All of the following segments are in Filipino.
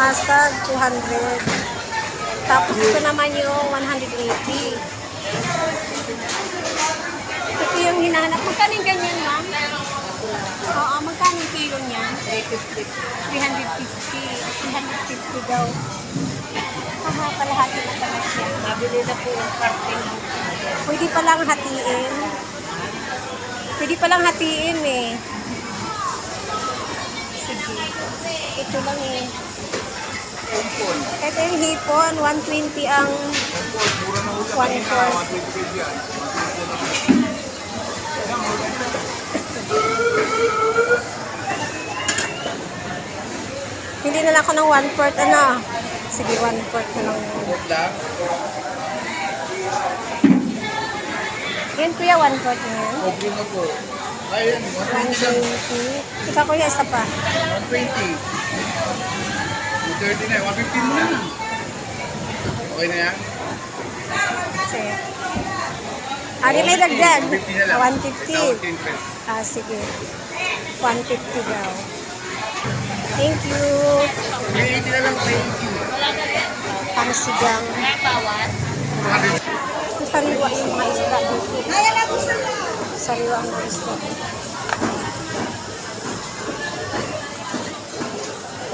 masag, 200. Tapos ito naman yung 180. Ito yung hinahanap. Magkano yung ganyan, ma'am? Oo, magkano yung kilo niya? 350. 350 daw. Aha, kalahati na pala siya. Nabili na po yung parting. Pwede palang hatiin. Pwede palang hatiin eh. Sige. Ito lang eh. Ito yung hipon. 120 ang 1/4. Hindi na lang ako ng 1/4 ano. Sige, 1/4 na lang. Yan kuya, 1/4 na yan. Okay na po. Ayun, 120. Ika kuya, isa pa. 120. 230 na, 115 mo na. Okay na yan? Sige. Ari may dagdag. 150 na lang. 150. Sige. 150 daw. Thank you. 380 na lang, 380. Ang sigang. Sariwa yung mga isda dito. Sariwa ang mga isda.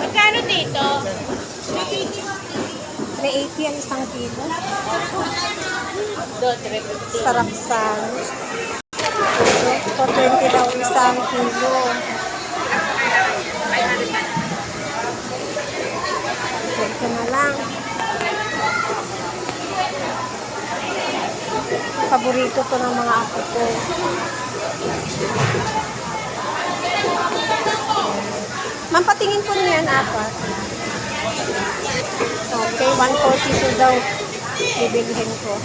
Magkano dito? 380 ang isang kilo. Do, 350. Sarapsan. 220 daw isang kilo. Ito na lang. Paborito to ng mga apo ko. Ma'am, patingin po niyan, apat. Okay, 142 daw. Bibilhin ko.